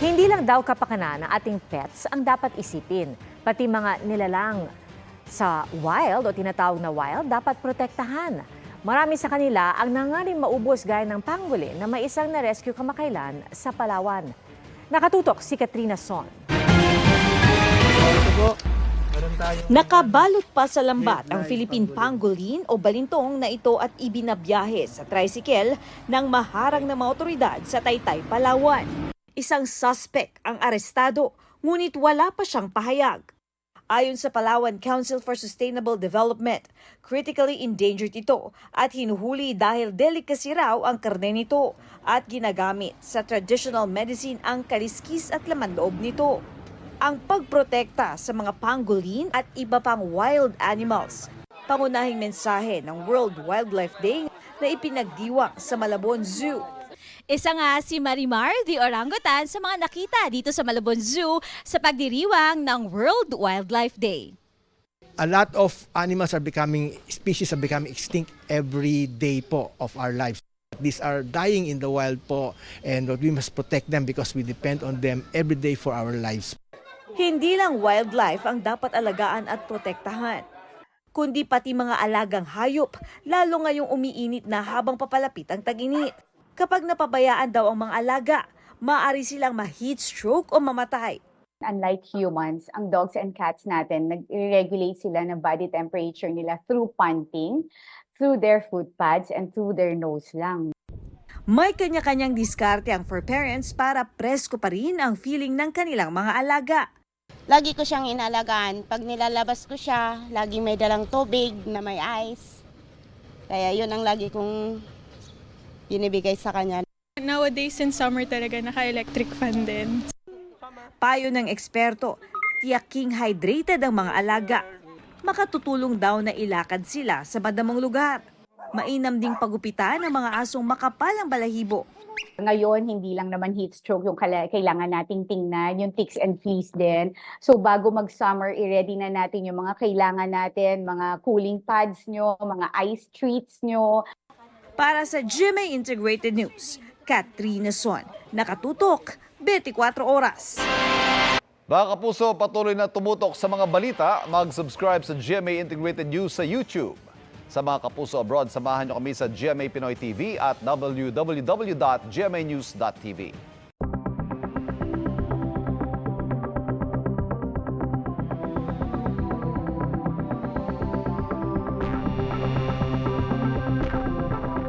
Hindi lang daw kapakanan ng ating pets ang dapat isipin, pati mga nilalang sa wild o tinatawag na wild dapat protektahan. Marami sa kanila ang nangaring maubos gaya ng pangolin na may isang na-rescue kamakailan sa Palawan. Nakatutok si Katrina Son. Nakabalot pa sa lambat ang Philippine pangolin o balintong na ito at ibinabiyahe sa tricycle ng maharang na mga otoridad sa Taytay, Palawan. Isang suspect ang arestado, ngunit wala pa siyang pahayag. Ayon sa Palawan Council for Sustainable Development, critically endangered ito at hinuhuli dahil delicacy raw ang karne nito at ginagamit sa traditional medicine ang kaliskis at laman loob nito. Ang pagprotekta sa mga pangolin at iba pang wild animals, pangunahing mensahe ng World Wildlife Day na ipinagdiwang sa Malabon Zoo. Isa nga si Marimar, the orangutan, sa mga nakita dito sa Malabon Zoo sa pagdiriwang ng World Wildlife Day. A lot of species are becoming extinct every day po of our lives. These are dying in the wild po, and we must protect them because we depend on them every day for our lives. Hindi lang wildlife ang dapat alagaan at protektahan, kundi pati mga alagang hayop, lalo ngayong umiinit na habang papalapit ang tag-init. Kapag napabayaan daw ang mga alaga, maaari silang ma-heat stroke o mamatay. Unlike humans, ang dogs and cats natin, nag-regulate sila ng body temperature nila through panting, through their foot pads, and through their nose lang. May kanya-kanyang diskarte ang fur parents para presko pa rin ang feeling ng kanilang mga alaga. Lagi ko siyang inalagaan. Pag nilalabas ko siya, lagi may dalang tubig na may ice. Kaya yun ang lagi kong binibigay sa kanya. Nowadays, in summer talaga, naka-electric fan din. Payo ng eksperto, tiyaking hydrated ang mga alaga. Makatutulong daw na ilakad sila sa madamong lugar. Mainam ding pagupitan ng mga asong makapal ang balahibo. Ngayon, hindi lang naman heat stroke yung kailangan nating tingnan, yung ticks and fleas din. So bago mag-summer, i-ready na natin yung mga kailangan natin, mga cooling pads nyo, mga ice treats nyo. Para sa GMA Integrated News, Katrina Son, nakatutok 24 oras. Mga kapuso, patuloy na tumutok sa mga balita. Mag-subscribe sa GMA Integrated News sa YouTube. Sa mga kapuso abroad, samahan niyo kami sa GMA Pinoy TV at www.gmanews.tv.